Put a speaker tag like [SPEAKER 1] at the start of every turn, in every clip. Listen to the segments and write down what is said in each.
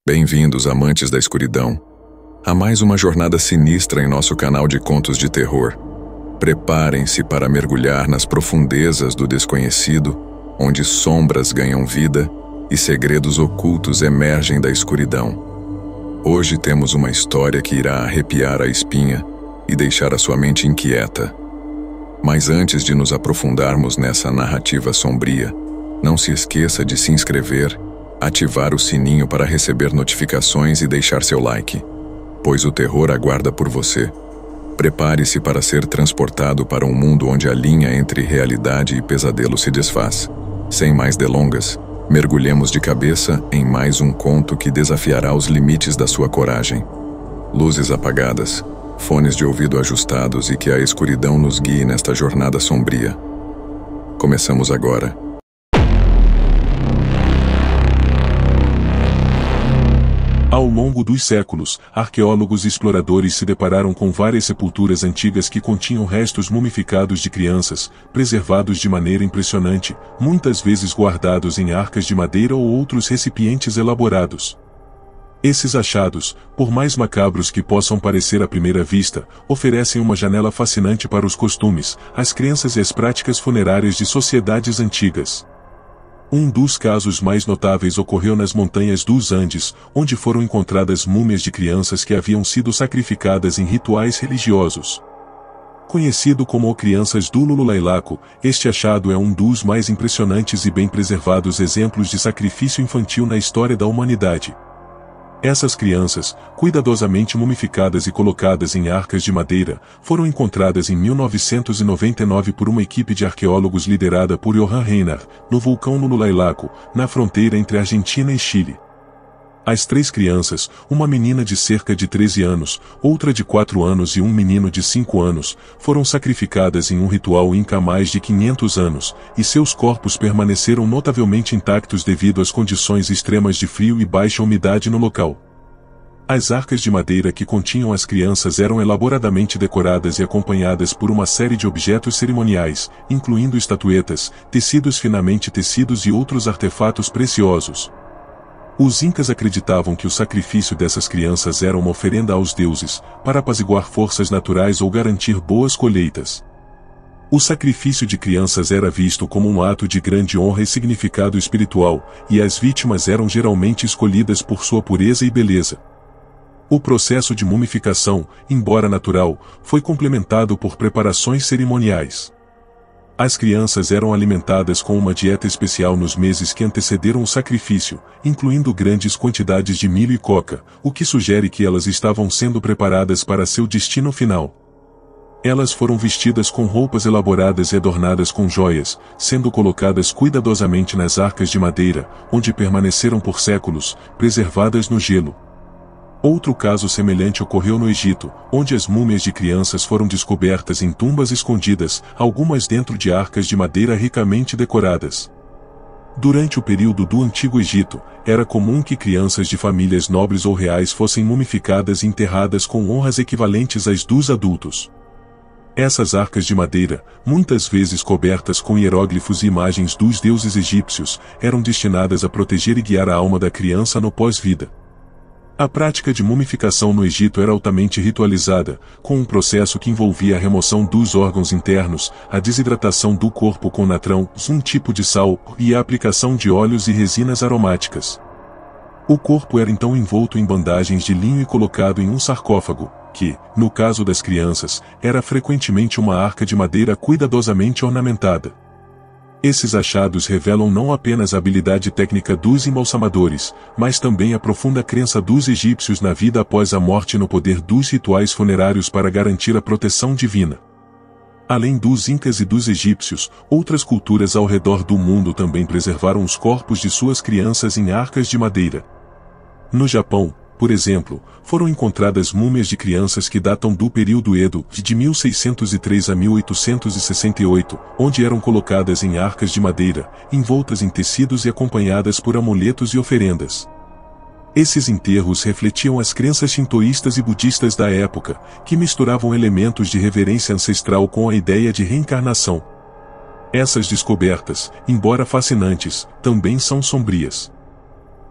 [SPEAKER 1] Bem-vindos, amantes da escuridão, a mais uma jornada sinistra em nosso canal de contos de terror. Preparem-se para mergulhar nas profundezas do desconhecido, onde sombras ganham vida e segredos ocultos emergem da escuridão. Hoje temos uma história que irá arrepiar a espinha e deixar a sua mente inquieta. Mas antes de nos aprofundarmos nessa narrativa sombria, não se esqueça de se inscrever, ativar o sininho para receber notificações e deixar seu like, pois o terror aguarda por você. Prepare-se para ser transportado para um mundo onde a linha entre realidade e pesadelo se desfaz. Sem mais delongas, mergulhemos de cabeça em mais um conto que desafiará os limites da sua coragem. Luzes apagadas, fones de ouvido ajustados e que a escuridão nos guie nesta jornada sombria. Começamos agora.
[SPEAKER 2] Ao longo dos séculos, arqueólogos e exploradores se depararam com várias sepulturas antigas que continham restos mumificados de crianças, preservados de maneira impressionante, muitas vezes guardados em arcas de madeira ou outros recipientes elaborados. Esses achados, por mais macabros que possam parecer à primeira vista, oferecem uma janela fascinante para os costumes, as crenças e as práticas funerárias de sociedades antigas. Um dos casos mais notáveis ocorreu nas montanhas dos Andes, onde foram encontradas múmias de crianças que haviam sido sacrificadas em rituais religiosos. Conhecido como Crianças do Lululailaco, este achado é um dos mais impressionantes e bem preservados exemplos de sacrifício infantil na história da humanidade. Essas crianças, cuidadosamente mumificadas e colocadas em arcas de madeira, foram encontradas em 1999 por uma equipe de arqueólogos liderada por Johann Reinhardt, no vulcão Lululailaco, na fronteira entre Argentina e Chile. As 3 crianças, uma menina de cerca de 13 anos, outra de 4 anos e um menino de 5 anos, foram sacrificadas em um ritual inca há mais de 500 anos, e seus corpos permaneceram notavelmente intactos devido às condições extremas de frio e baixa umidade no local. As arcas de madeira que continham as crianças eram elaboradamente decoradas e acompanhadas por uma série de objetos cerimoniais, incluindo estatuetas, tecidos finamente tecidos e outros artefatos preciosos. Os incas acreditavam que o sacrifício dessas crianças era uma oferenda aos deuses, para apaziguar forças naturais ou garantir boas colheitas. O sacrifício de crianças era visto como um ato de grande honra e significado espiritual, e as vítimas eram geralmente escolhidas por sua pureza e beleza. O processo de mumificação, embora natural, foi complementado por preparações cerimoniais. As crianças eram alimentadas com uma dieta especial nos meses que antecederam o sacrifício, incluindo grandes quantidades de milho e coca, o que sugere que elas estavam sendo preparadas para seu destino final. Elas foram vestidas com roupas elaboradas e adornadas com joias, sendo colocadas cuidadosamente nas arcas de madeira, onde permaneceram por séculos, preservadas no gelo. Outro caso semelhante ocorreu no Egito, onde as múmias de crianças foram descobertas em tumbas escondidas, algumas dentro de arcas de madeira ricamente decoradas. Durante o período do Antigo Egito, era comum que crianças de famílias nobres ou reais fossem mumificadas e enterradas com honras equivalentes às dos adultos. Essas arcas de madeira, muitas vezes cobertas com hieróglifos e imagens dos deuses egípcios, eram destinadas a proteger e guiar a alma da criança no pós-vida. A prática de mumificação no Egito era altamente ritualizada, com um processo que envolvia a remoção dos órgãos internos, a desidratação do corpo com natrão, um tipo de sal, e a aplicação de óleos e resinas aromáticas. O corpo era então envolto em bandagens de linho e colocado em um sarcófago, que, no caso das crianças, era frequentemente uma arca de madeira cuidadosamente ornamentada. Esses achados revelam não apenas a habilidade técnica dos embalsamadores, mas também a profunda crença dos egípcios na vida após a morte e no poder dos rituais funerários para garantir a proteção divina. Além dos incas e dos egípcios, outras culturas ao redor do mundo também preservaram os corpos de suas crianças em arcas de madeira. No Japão, por exemplo, foram encontradas múmias de crianças que datam do período Edo, de 1603 a 1868, onde eram colocadas em arcas de madeira, envoltas em tecidos e acompanhadas por amuletos e oferendas. Esses enterros refletiam as crenças shintoístas e budistas da época, que misturavam elementos de reverência ancestral com a ideia de reencarnação. Essas descobertas, embora fascinantes, também são sombrias.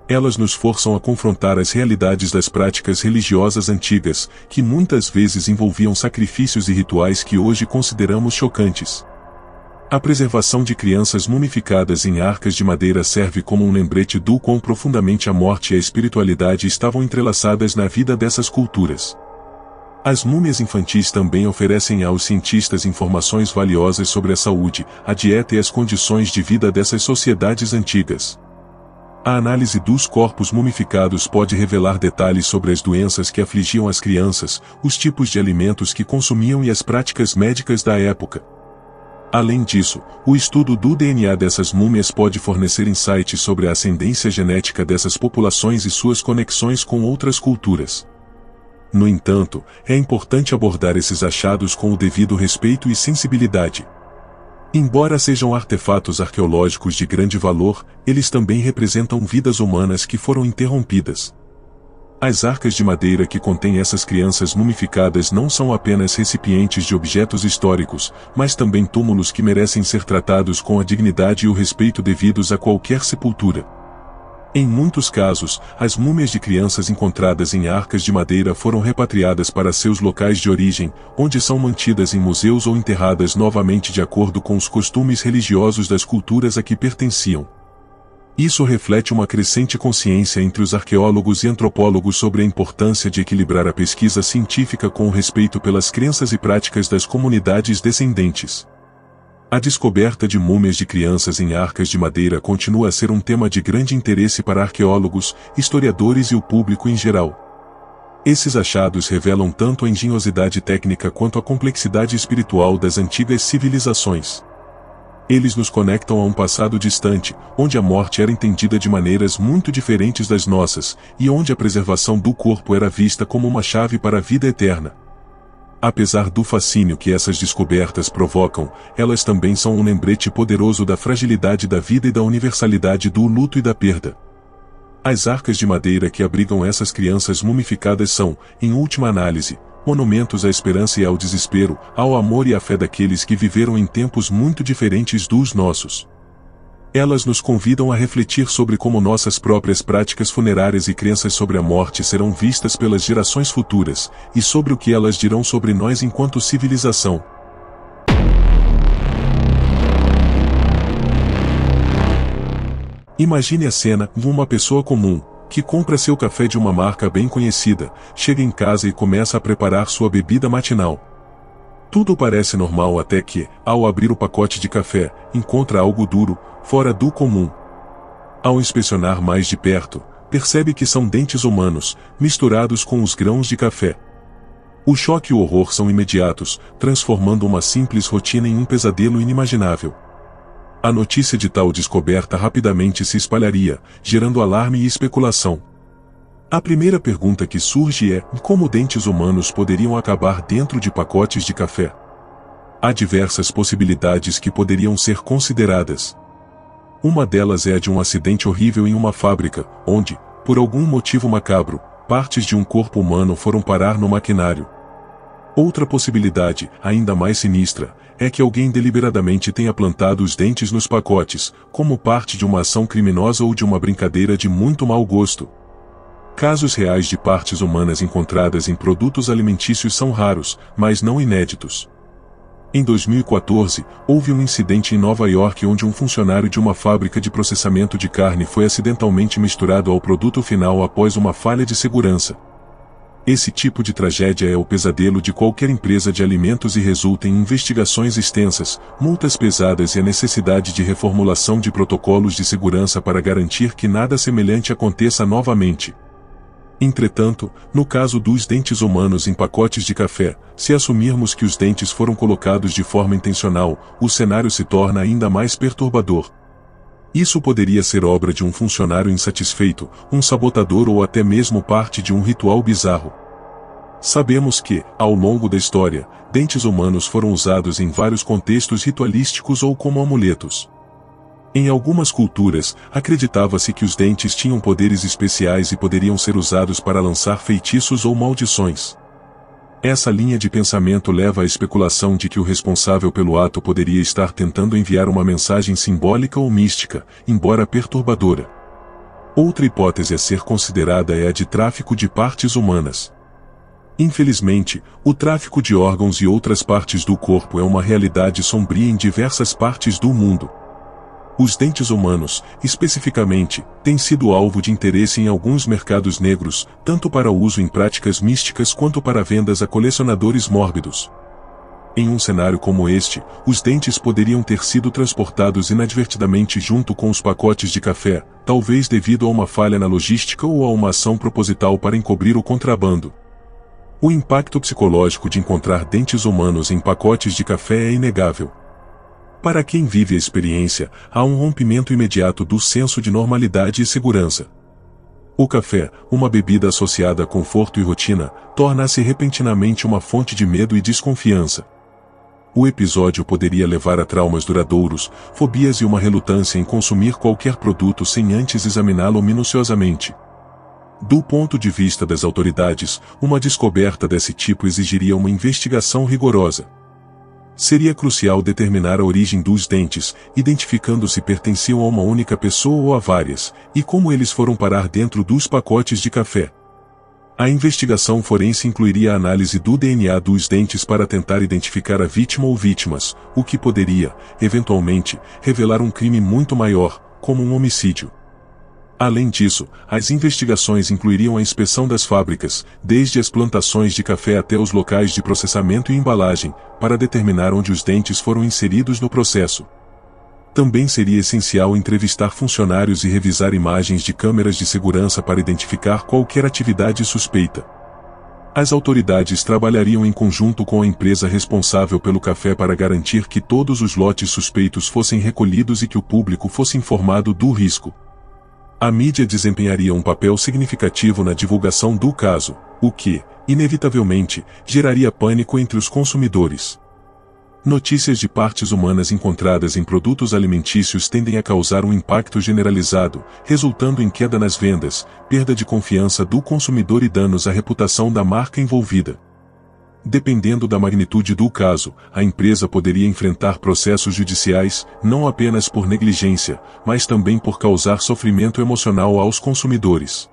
[SPEAKER 2] Elas nos forçam a confrontar as realidades das práticas religiosas antigas, que muitas vezes envolviam sacrifícios e rituais que hoje consideramos chocantes. A preservação de crianças mumificadas em arcas de madeira serve como um lembrete do quão profundamente a morte e a espiritualidade estavam entrelaçadas na vida dessas culturas. As múmias infantis também oferecem aos cientistas informações valiosas sobre a saúde, a dieta e as condições de vida dessas sociedades antigas. A análise dos corpos mumificados pode revelar detalhes sobre as doenças que afligiam as crianças, os tipos de alimentos que consumiam e as práticas médicas da época. Além disso, o estudo do DNA dessas múmias pode fornecer insights sobre a ascendência genética dessas populações e suas conexões com outras culturas. No entanto, é importante abordar esses achados com o devido respeito e sensibilidade. Embora sejam artefatos arqueológicos de grande valor, eles também representam vidas humanas que foram interrompidas. As arcas de madeira que contêm essas crianças mumificadas não são apenas recipientes de objetos históricos, mas também túmulos que merecem ser tratados com a dignidade e o respeito devidos a qualquer sepultura. Em muitos casos, as múmias de crianças encontradas em arcas de madeira foram repatriadas para seus locais de origem, onde são mantidas em museus ou enterradas novamente de acordo com os costumes religiosos das culturas a que pertenciam. Isso reflete uma crescente consciência entre os arqueólogos e antropólogos sobre a importância de equilibrar a pesquisa científica com o respeito pelas crenças e práticas das comunidades descendentes. A descoberta de múmias de crianças em arcas de madeira continua a ser um tema de grande interesse para arqueólogos, historiadores e o público em geral. Esses achados revelam tanto a engenhosidade técnica quanto a complexidade espiritual das antigas civilizações. Eles nos conectam a um passado distante, onde a morte era entendida de maneiras muito diferentes das nossas, e onde a preservação do corpo era vista como uma chave para a vida eterna. Apesar do fascínio que essas descobertas provocam, elas também são um lembrete poderoso da fragilidade da vida e da universalidade do luto e da perda. As arcas de madeira que abrigam essas crianças mumificadas são, em última análise, monumentos à esperança e ao desespero, ao amor e à fé daqueles que viveram em tempos muito diferentes dos nossos. Elas nos convidam a refletir sobre como nossas próprias práticas funerárias e crenças sobre a morte serão vistas pelas gerações futuras, e sobre o que elas dirão sobre nós enquanto civilização. Imagine a cena: uma pessoa comum, que compra seu café de uma marca bem conhecida, chega em casa e começa a preparar sua bebida matinal. Tudo parece normal até que, ao abrir o pacote de café, encontra algo duro, fora do comum. Ao inspecionar mais de perto, percebe que são dentes humanos, misturados com os grãos de café. O choque e o horror são imediatos, transformando uma simples rotina em um pesadelo inimaginável. A notícia de tal descoberta rapidamente se espalharia, gerando alarme e especulação. A primeira pergunta que surge é: como dentes humanos poderiam acabar dentro de pacotes de café? Há diversas possibilidades que poderiam ser consideradas. Uma delas é a de um acidente horrível em uma fábrica, onde, por algum motivo macabro, partes de um corpo humano foram parar no maquinário. Outra possibilidade, ainda mais sinistra, é que alguém deliberadamente tenha plantado os dentes nos pacotes, como parte de uma ação criminosa ou de uma brincadeira de muito mau gosto. Casos reais de partes humanas encontradas em produtos alimentícios são raros, mas não inéditos. Em 2014, houve um incidente em Nova York onde um funcionário de uma fábrica de processamento de carne foi acidentalmente misturado ao produto final após uma falha de segurança. Esse tipo de tragédia é o pesadelo de qualquer empresa de alimentos e resulta em investigações extensas, multas pesadas e a necessidade de reformulação de protocolos de segurança para garantir que nada semelhante aconteça novamente. Entretanto, no caso dos dentes humanos em pacotes de café, se assumirmos que os dentes foram colocados de forma intencional, o cenário se torna ainda mais perturbador. Isso poderia ser obra de um funcionário insatisfeito, um sabotador ou até mesmo parte de um ritual bizarro. Sabemos que, ao longo da história, dentes humanos foram usados em vários contextos ritualísticos ou como amuletos. Em algumas culturas, acreditava-se que os dentes tinham poderes especiais e poderiam ser usados para lançar feitiços ou maldições. Essa linha de pensamento leva à especulação de que o responsável pelo ato poderia estar tentando enviar uma mensagem simbólica ou mística, embora perturbadora. Outra hipótese a ser considerada é a de tráfico de partes humanas. Infelizmente, o tráfico de órgãos e outras partes do corpo é uma realidade sombria em diversas partes do mundo. Os dentes humanos, especificamente, têm sido alvo de interesse em alguns mercados negros, tanto para uso em práticas místicas quanto para vendas a colecionadores mórbidos. Em um cenário como este, os dentes poderiam ter sido transportados inadvertidamente junto com os pacotes de café, talvez devido a uma falha na logística ou a uma ação proposital para encobrir o contrabando. O impacto psicológico de encontrar dentes humanos em pacotes de café é inegável. Para quem vive a experiência, há um rompimento imediato do senso de normalidade e segurança. O café, uma bebida associada a conforto e rotina, torna-se repentinamente uma fonte de medo e desconfiança. O episódio poderia levar a traumas duradouros, fobias e uma relutância em consumir qualquer produto sem antes examiná-lo minuciosamente. Do ponto de vista das autoridades, uma descoberta desse tipo exigiria uma investigação rigorosa. Seria crucial determinar a origem dos dentes, identificando se pertenciam a uma única pessoa ou a várias, e como eles foram parar dentro dos pacotes de café. A investigação forense incluiria a análise do DNA dos dentes para tentar identificar a vítima ou vítimas, o que poderia, eventualmente, revelar um crime muito maior, como um homicídio. Além disso, as investigações incluiriam a inspeção das fábricas, desde as plantações de café até os locais de processamento e embalagem, para determinar onde os dentes foram inseridos no processo. Também seria essencial entrevistar funcionários e revisar imagens de câmeras de segurança para identificar qualquer atividade suspeita. As autoridades trabalhariam em conjunto com a empresa responsável pelo café para garantir que todos os lotes suspeitos fossem recolhidos e que o público fosse informado do risco. A mídia desempenharia um papel significativo na divulgação do caso, o que, inevitavelmente, geraria pânico entre os consumidores. Notícias de partes humanas encontradas em produtos alimentícios tendem a causar um impacto generalizado, resultando em queda nas vendas, perda de confiança do consumidor e danos à reputação da marca envolvida. Dependendo da magnitude do caso, a empresa poderia enfrentar processos judiciais, não apenas por negligência, mas também por causar sofrimento emocional aos consumidores.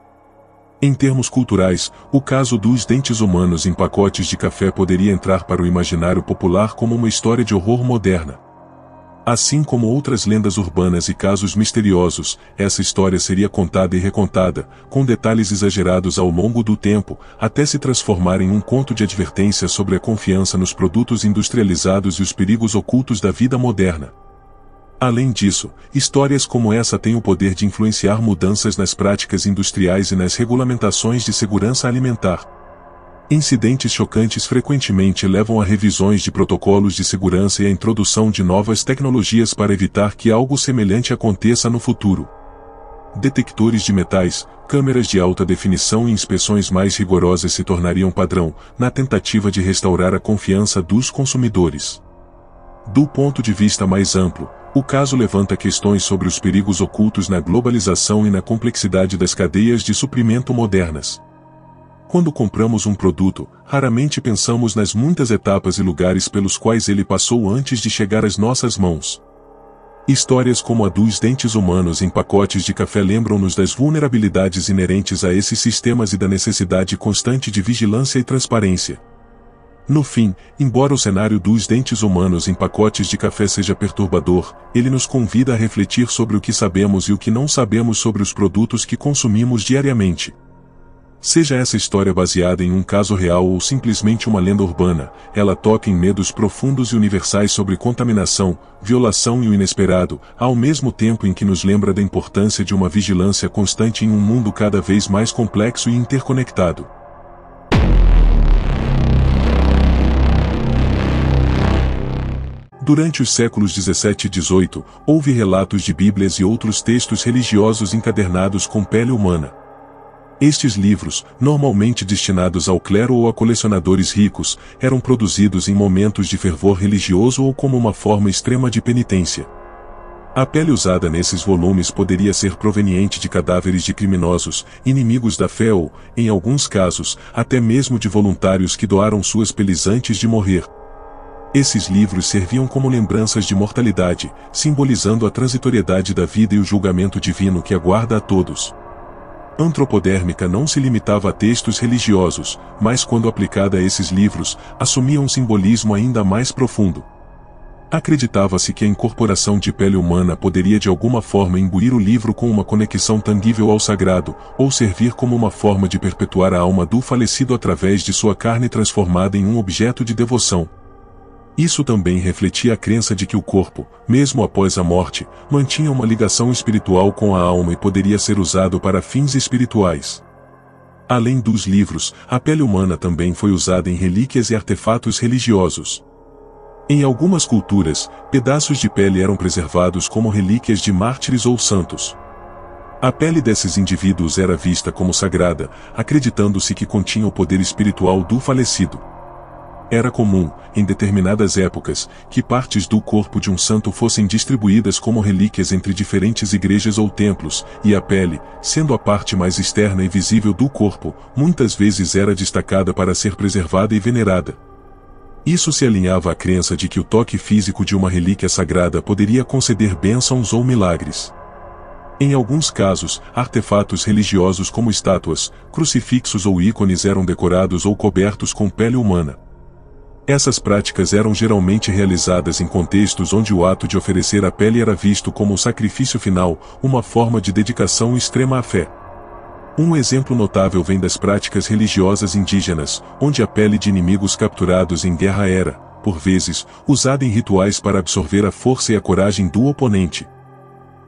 [SPEAKER 2] Em termos culturais, o caso dos dentes humanos em pacotes de café poderia entrar para o imaginário popular como uma história de horror moderna. Assim como outras lendas urbanas e casos misteriosos, essa história seria contada e recontada, com detalhes exagerados ao longo do tempo, até se transformar em um conto de advertência sobre a confiança nos produtos industrializados e os perigos ocultos da vida moderna. Além disso, histórias como essa têm o poder de influenciar mudanças nas práticas industriais e nas regulamentações de segurança alimentar. Incidentes chocantes frequentemente levam a revisões de protocolos de segurança e a introdução de novas tecnologias para evitar que algo semelhante aconteça no futuro. Detectores de metais, câmeras de alta definição e inspeções mais rigorosas se tornariam padrão, na tentativa de restaurar a confiança dos consumidores. Do ponto de vista mais amplo, o caso levanta questões sobre os perigos ocultos na globalização e na complexidade das cadeias de suprimento modernas. Quando compramos um produto, raramente pensamos nas muitas etapas e lugares pelos quais ele passou antes de chegar às nossas mãos. Histórias como a dos dentes humanos em pacotes de café lembram-nos das vulnerabilidades inerentes a esses sistemas e da necessidade constante de vigilância e transparência. No fim, embora o cenário dos dentes humanos em pacotes de café seja perturbador, ele nos convida a refletir sobre o que sabemos e o que não sabemos sobre os produtos que consumimos diariamente. Seja essa história baseada em um caso real ou simplesmente uma lenda urbana, ela toca em medos profundos e universais sobre contaminação, violação e o inesperado, ao mesmo tempo em que nos lembra da importância de uma vigilância constante em um mundo cada vez mais complexo e interconectado. Durante os séculos 17 e 18, houve relatos de Bíblias e outros textos religiosos encadernados com pele humana. Estes livros, normalmente destinados ao clero ou a colecionadores ricos, eram produzidos em momentos de fervor religioso ou como uma forma extrema de penitência. A pele usada nesses volumes poderia ser proveniente de cadáveres de criminosos, inimigos da fé ou, em alguns casos, até mesmo de voluntários que doaram suas peles antes de morrer. Esses livros serviam como lembranças de mortalidade, simbolizando a transitoriedade da vida e o julgamento divino que aguarda a todos. Antropodérmica não se limitava a textos religiosos, mas quando aplicada a esses livros, assumia um simbolismo ainda mais profundo. Acreditava-se que a incorporação de pele humana poderia de alguma forma imbuir o livro com uma conexão tangível ao sagrado, ou servir como uma forma de perpetuar a alma do falecido através de sua carne transformada em um objeto de devoção. Isso também refletia a crença de que o corpo, mesmo após a morte, mantinha uma ligação espiritual com a alma e poderia ser usado para fins espirituais. Além dos livros, a pele humana também foi usada em relíquias e artefatos religiosos. Em algumas culturas, pedaços de pele eram preservados como relíquias de mártires ou santos. A pele desses indivíduos era vista como sagrada, acreditando-se que continha o poder espiritual do falecido. Era comum, em determinadas épocas, que partes do corpo de um santo fossem distribuídas como relíquias entre diferentes igrejas ou templos, e a pele, sendo a parte mais externa e visível do corpo, muitas vezes era destacada para ser preservada e venerada. Isso se alinhava à crença de que o toque físico de uma relíquia sagrada poderia conceder bênçãos ou milagres. Em alguns casos, artefatos religiosos como estátuas, crucifixos ou ícones eram decorados ou cobertos com pele humana. Essas práticas eram geralmente realizadas em contextos onde o ato de oferecer a pele era visto como o sacrifício final, uma forma de dedicação extrema à fé. Um exemplo notável vem das práticas religiosas indígenas, onde a pele de inimigos capturados em guerra era, por vezes, usada em rituais para absorver a força e a coragem do oponente.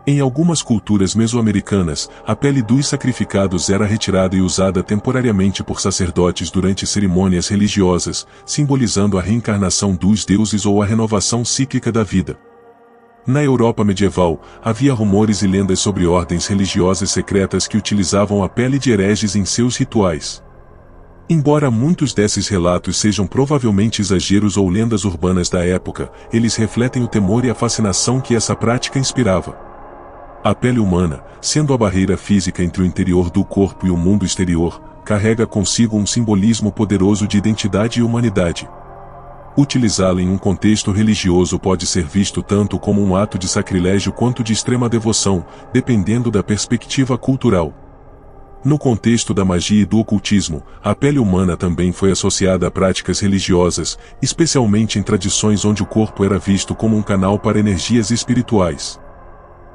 [SPEAKER 2] Em algumas culturas mesoamericanas, a pele dos sacrificados era retirada e usada temporariamente por sacerdotes durante cerimônias religiosas, simbolizando a reencarnação dos deuses ou a renovação cíclica da vida. Na Europa medieval, havia rumores e lendas sobre ordens religiosas secretas que utilizavam a pele de hereges em seus rituais. Embora muitos desses relatos sejam provavelmente exageros ou lendas urbanas da época, eles refletem o temor e a fascinação que essa prática inspirava. A pele humana, sendo a barreira física entre o interior do corpo e o mundo exterior, carrega consigo um simbolismo poderoso de identidade e humanidade. Utilizá-la em um contexto religioso pode ser visto tanto como um ato de sacrilégio quanto de extrema devoção, dependendo da perspectiva cultural. No contexto da magia e do ocultismo, a pele humana também foi associada a práticas religiosas, especialmente em tradições onde o corpo era visto como um canal para energias espirituais.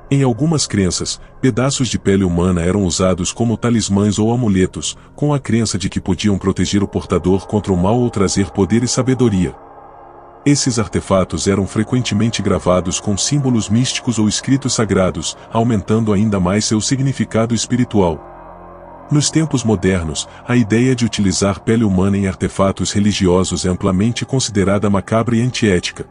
[SPEAKER 2] Em algumas crenças, pedaços de pele humana eram usados como talismãs ou amuletos, com a crença de que podiam proteger o portador contra o mal ou trazer poder e sabedoria. Esses artefatos eram frequentemente gravados com símbolos místicos ou escritos sagrados, aumentando ainda mais seu significado espiritual. Nos tempos modernos, a ideia de utilizar pele humana em artefatos religiosos é amplamente considerada macabra e antiética.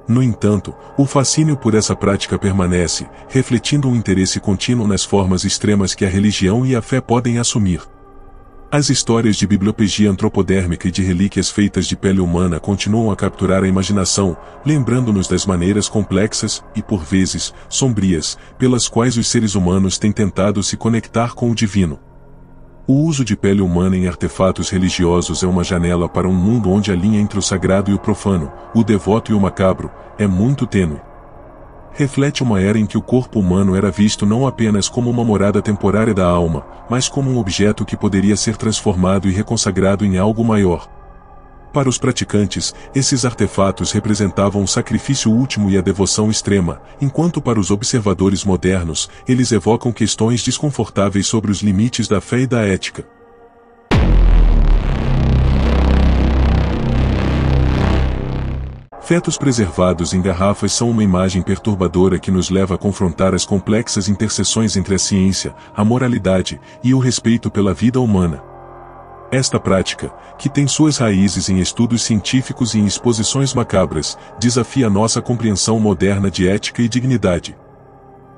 [SPEAKER 2] No entanto, o fascínio por essa prática permanece, refletindo um interesse contínuo nas formas extremas que a religião e a fé podem assumir. As histórias de bibliopegia antropodérmica e de relíquias feitas de pele humana continuam a capturar a imaginação, lembrando-nos das maneiras complexas e, por vezes, sombrias, pelas quais os seres humanos têm tentado se conectar com o divino. O uso de pele humana em artefatos religiosos é uma janela para um mundo onde a linha entre o sagrado e o profano, o devoto e o macabro, é muito tênue. Reflete uma era em que o corpo humano era visto não apenas como uma morada temporária da alma, mas como um objeto que poderia ser transformado e reconsagrado em algo maior. Para os praticantes, esses artefatos representavam o sacrifício último e a devoção extrema, enquanto para os observadores modernos, eles evocam questões desconfortáveis sobre os limites da fé e da ética. Fetos preservados em garrafas são uma imagem perturbadora que nos leva a confrontar as complexas interseções entre a ciência, a moralidade e o respeito pela vida humana. Esta prática, que tem suas raízes em estudos científicos e em exposições macabras, desafia nossa compreensão moderna de ética e dignidade.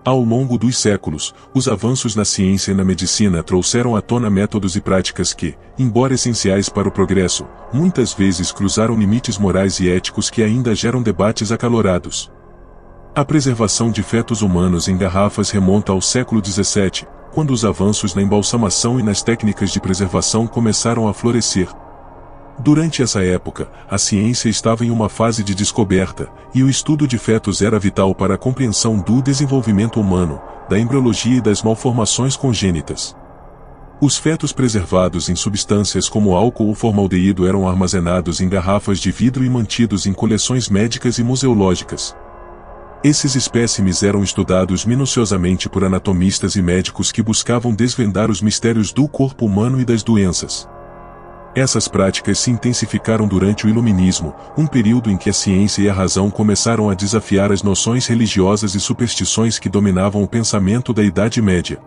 [SPEAKER 2] Ao longo dos séculos, os avanços na ciência e na medicina trouxeram à tona métodos e práticas que, embora essenciais para o progresso, muitas vezes cruzaram limites morais e éticos que ainda geram debates acalorados. A preservação de fetos humanos em garrafas remonta ao século XVII, quando os avanços na embalsamação e nas técnicas de preservação começaram a florescer. Durante essa época, a ciência estava em uma fase de descoberta, e o estudo de fetos era vital para a compreensão do desenvolvimento humano, da embriologia e das malformações congênitas. Os fetos preservados em substâncias como álcool ou formaldeído eram armazenados em garrafas de vidro e mantidos em coleções médicas e museológicas. Esses espécimes eram estudados minuciosamente por anatomistas e médicos que buscavam desvendar os mistérios do corpo humano e das doenças. Essas práticas se intensificaram durante o Iluminismo, um período em que a ciência e a razão começaram a desafiar as noções religiosas e superstições que dominavam o pensamento da Idade Média.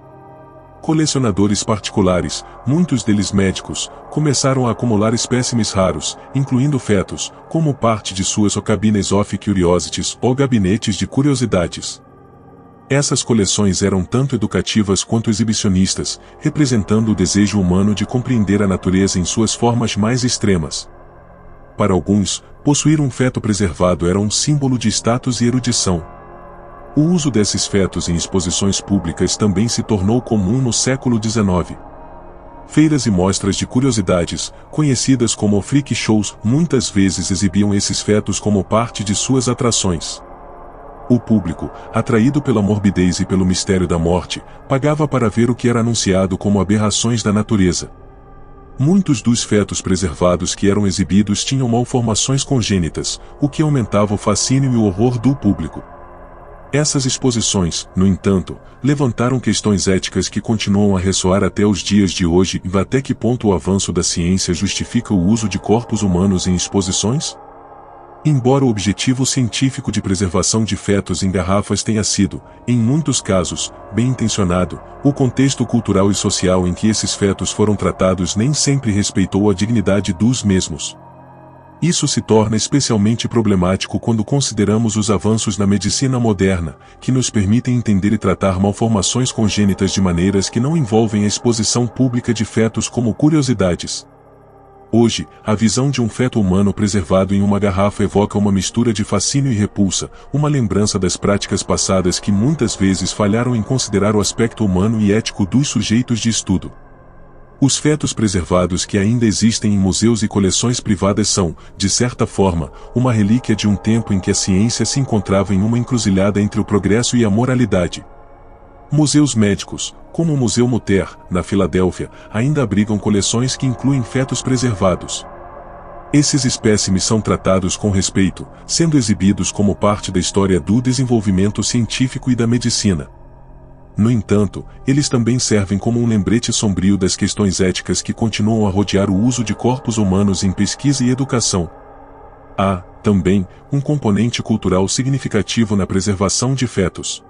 [SPEAKER 2] Colecionadores particulares, muitos deles médicos, começaram a acumular espécimes raros, incluindo fetos, como parte de suas Cabines of Curiosities ou gabinetes de curiosidades. Essas coleções eram tanto educativas quanto exibicionistas, representando o desejo humano de compreender a natureza em suas formas mais extremas. Para alguns, possuir um feto preservado era um símbolo de status e erudição. O uso desses fetos em exposições públicas também se tornou comum no século XIX. Feiras e mostras de curiosidades, conhecidas como freak shows, muitas vezes exibiam esses fetos como parte de suas atrações. O público, atraído pela morbidez e pelo mistério da morte, pagava para ver o que era anunciado como aberrações da natureza. Muitos dos fetos preservados que eram exibidos tinham malformações congênitas, o que aumentava o fascínio e o horror do público. Essas exposições, no entanto, levantaram questões éticas que continuam a ressoar até os dias de hoje e até que ponto o avanço da ciência justifica o uso de corpos humanos em exposições? Embora o objetivo científico de preservação de fetos em garrafas tenha sido, em muitos casos, bem intencionado, o contexto cultural e social em que esses fetos foram tratados nem sempre respeitou a dignidade dos mesmos. Isso se torna especialmente problemático quando consideramos os avanços na medicina moderna, que nos permitem entender e tratar malformações congênitas de maneiras que não envolvem a exposição pública de fetos como curiosidades. Hoje, a visão de um feto humano preservado em uma garrafa evoca uma mistura de fascínio e repulsa, uma lembrança das práticas passadas que muitas vezes falharam em considerar o aspecto humano e ético dos sujeitos de estudo. Os fetos preservados que ainda existem em museus e coleções privadas são, de certa forma, uma relíquia de um tempo em que a ciência se encontrava em uma encruzilhada entre o progresso e a moralidade. Museus médicos, como o Museu Mutter, na Filadélfia, ainda abrigam coleções que incluem fetos preservados. Esses espécimes são tratados com respeito, sendo exibidos como parte da história do desenvolvimento científico e da medicina. No entanto, eles também servem como um lembrete sombrio das questões éticas que continuam a rodear o uso de corpos humanos em pesquisa e educação. Há, também, um componente cultural significativo na preservação de fetos.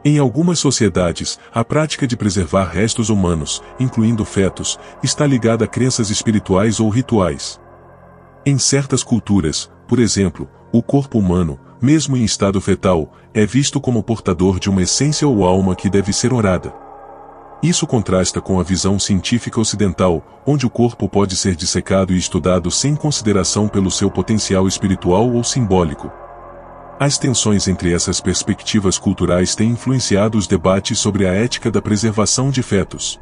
[SPEAKER 2] Em algumas sociedades, a prática de preservar restos humanos, incluindo fetos, está ligada a crenças espirituais ou rituais. Em certas culturas, por exemplo, o corpo humano, mesmo em estado fetal, é visto como portador de uma essência ou alma que deve ser orada. Isso contrasta com a visão científica ocidental, onde o corpo pode ser dissecado e estudado sem consideração pelo seu potencial espiritual ou simbólico. As tensões entre essas perspectivas culturais têm influenciado os debates sobre a ética da preservação de fetos.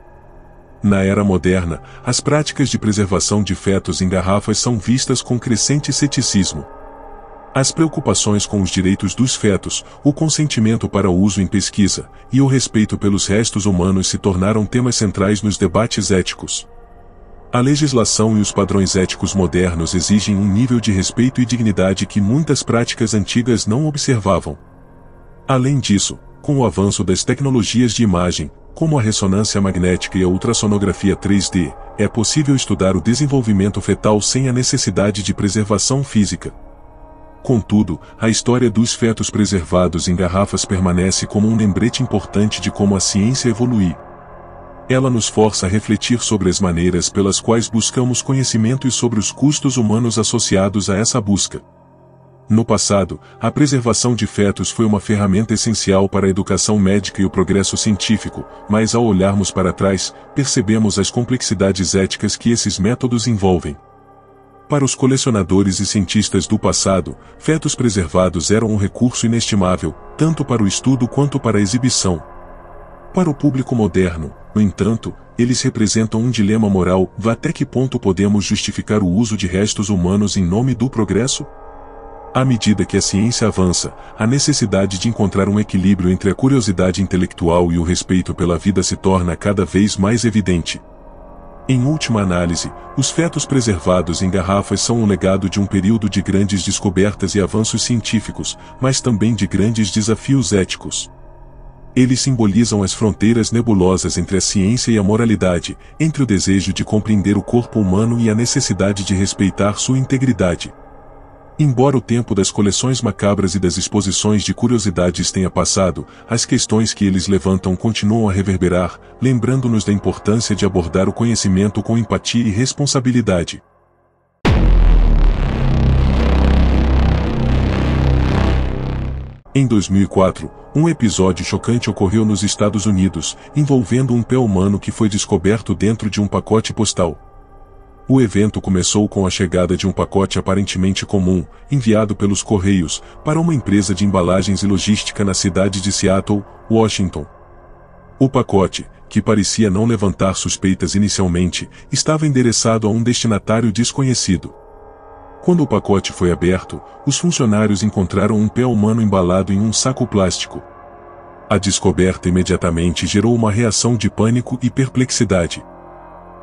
[SPEAKER 2] Na era moderna, as práticas de preservação de fetos em garrafas são vistas com crescente ceticismo. As preocupações com os direitos dos fetos, o consentimento para o uso em pesquisa, e o respeito pelos restos humanos se tornaram temas centrais nos debates éticos. A legislação e os padrões éticos modernos exigem um nível de respeito e dignidade que muitas práticas antigas não observavam. Além disso, com o avanço das tecnologias de imagem, como a ressonância magnética e a ultrassonografia 3D, é possível estudar o desenvolvimento fetal sem a necessidade de preservação física. Contudo, a história dos fetos preservados em garrafas permanece como um lembrete importante de como a ciência evolui. Ela nos força a refletir sobre as maneiras pelas quais buscamos conhecimento e sobre os custos humanos associados a essa busca. No passado, a preservação de fetos foi uma ferramenta essencial para a educação médica e o progresso científico, mas ao olharmos para trás, percebemos as complexidades éticas que esses métodos envolvem. Para os colecionadores e cientistas do passado, fetos preservados eram um recurso inestimável, tanto para o estudo quanto para a exibição. Para o público moderno, no entanto, eles representam um dilema moral: até que ponto podemos justificar o uso de restos humanos em nome do progresso? À medida que a ciência avança, a necessidade de encontrar um equilíbrio entre a curiosidade intelectual e o respeito pela vida se torna cada vez mais evidente. Em última análise, os fetos preservados em garrafas são um legado de um período de grandes descobertas e avanços científicos, mas também de grandes desafios éticos. Eles simbolizam as fronteiras nebulosas entre a ciência e a moralidade, entre o desejo de compreender o corpo humano e a necessidade de respeitar sua integridade. Embora o tempo das coleções macabras e das exposições de curiosidades tenha passado, as questões que eles levantam continuam a reverberar, lembrando-nos da importância de abordar o conhecimento com empatia e responsabilidade. Em 2004, um episódio chocante ocorreu nos Estados Unidos, envolvendo um pé humano que foi descoberto dentro de um pacote postal. O evento começou com a chegada de um pacote aparentemente comum, enviado pelos Correios, para uma empresa de embalagens e logística na cidade de Seattle, Washington. O pacote, que parecia não levantar suspeitas inicialmente, estava endereçado a um destinatário desconhecido. Quando o pacote foi aberto, os funcionários encontraram um pé humano embalado em um saco plástico. A descoberta imediatamente gerou uma reação de pânico e perplexidade.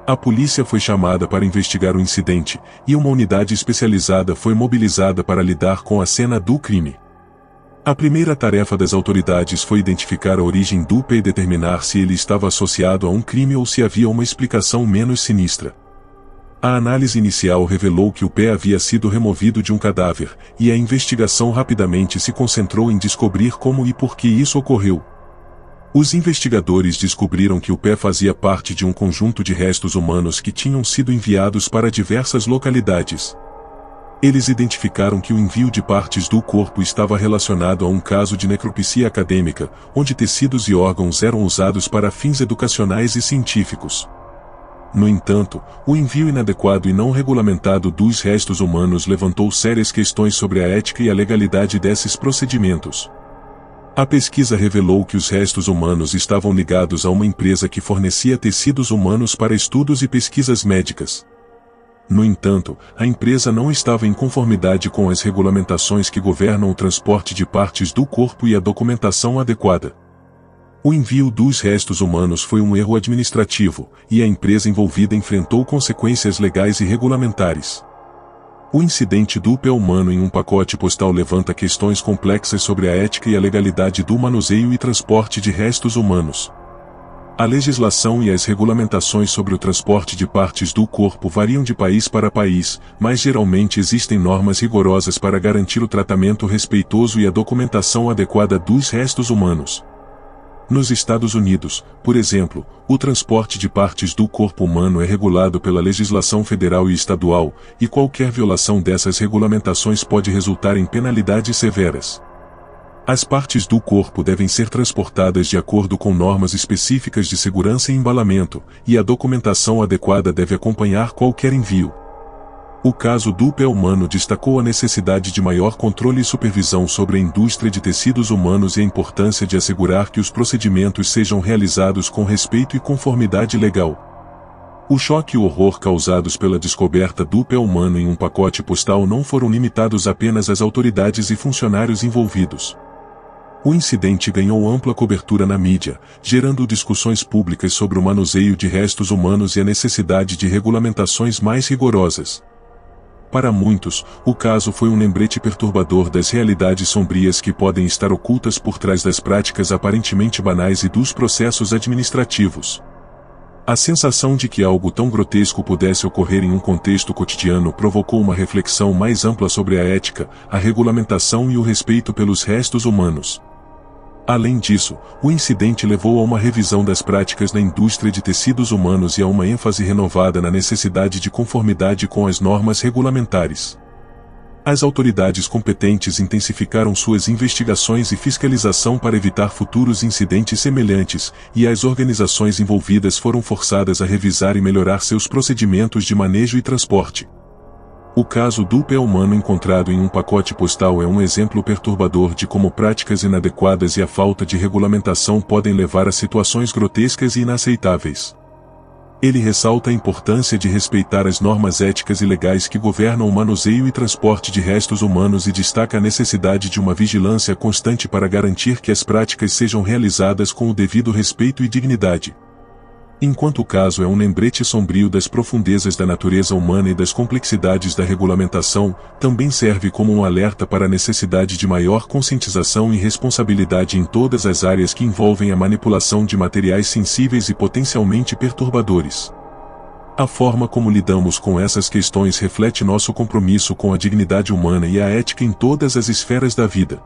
[SPEAKER 2] A polícia foi chamada para investigar o incidente, e uma unidade especializada foi mobilizada para lidar com a cena do crime. A primeira tarefa das autoridades foi identificar a origem do pé e determinar se ele estava associado a um crime ou se havia uma explicação menos sinistra. A análise inicial revelou que o pé havia sido removido de um cadáver, e a investigação rapidamente se concentrou em descobrir como e por que isso ocorreu. Os investigadores descobriram que o pé fazia parte de um conjunto de restos humanos que tinham sido enviados para diversas localidades. Eles identificaram que o envio de partes do corpo estava relacionado a um caso de necropsia acadêmica, onde tecidos e órgãos eram usados para fins educacionais e científicos. No entanto, o envio inadequado e não regulamentado dos restos humanos levantou sérias questões sobre a ética e a legalidade desses procedimentos. A pesquisa revelou que os restos humanos estavam ligados a uma empresa que fornecia tecidos humanos para estudos e pesquisas médicas. No entanto, a empresa não estava em conformidade com as regulamentações que governam o transporte de partes do corpo e a documentação adequada. O envio dos restos humanos foi um erro administrativo, e a empresa envolvida enfrentou consequências legais e regulamentares. O incidente do pé humano em um pacote postal levanta questões complexas sobre a ética e a legalidade do manuseio e transporte de restos humanos. A legislação e as regulamentações sobre o transporte de partes do corpo variam de país para país, mas geralmente existem normas rigorosas para garantir o tratamento respeitoso e a documentação adequada dos restos humanos. Nos Estados Unidos, por exemplo, o transporte de partes do corpo humano é regulado pela legislação federal e estadual, e qualquer violação dessas regulamentações pode resultar em penalidades severas. As partes do corpo devem ser transportadas de acordo com normas específicas de segurança e embalamento, e a documentação adequada deve acompanhar qualquer envio. O caso do pé humano destacou a necessidade de maior controle e supervisão sobre a indústria de tecidos humanos e a importância de assegurar que os procedimentos sejam realizados com respeito e conformidade legal. O choque e o horror causados pela descoberta do pé humano em um pacote postal não foram limitados apenas às autoridades e funcionários envolvidos. O incidente ganhou ampla cobertura na mídia, gerando discussões públicas sobre o manuseio de restos humanos e a necessidade de regulamentações mais rigorosas. Para muitos, o caso foi um lembrete perturbador das realidades sombrias que podem estar ocultas por trás das práticas aparentemente banais e dos processos administrativos. A sensação de que algo tão grotesco pudesse ocorrer em um contexto cotidiano provocou uma reflexão mais ampla sobre a ética, a regulamentação e o respeito pelos restos humanos. Além disso, o incidente levou a uma revisão das práticas na indústria de tecidos humanos e a uma ênfase renovada na necessidade de conformidade com as normas regulamentares. As autoridades competentes intensificaram suas investigações e fiscalização para evitar futuros incidentes semelhantes, e as organizações envolvidas foram forçadas a revisar e melhorar seus procedimentos de manejo e transporte. O caso do pé humano encontrado em um pacote postal é um exemplo perturbador de como práticas inadequadas e a falta de regulamentação podem levar a situações grotescas e inaceitáveis. Ele ressalta a importância de respeitar as normas éticas e legais que governam o manuseio e transporte de restos humanos e destaca a necessidade de uma vigilância constante para garantir que as práticas sejam realizadas com o devido respeito e dignidade. Enquanto o caso é um lembrete sombrio das profundezas da natureza humana e das complexidades da regulamentação, também serve como um alerta para a necessidade de maior conscientização e responsabilidade em todas as áreas que envolvem a manipulação de materiais sensíveis e potencialmente perturbadores. A forma como lidamos com essas questões reflete nosso compromisso com a dignidade humana e a ética em todas as esferas da vida.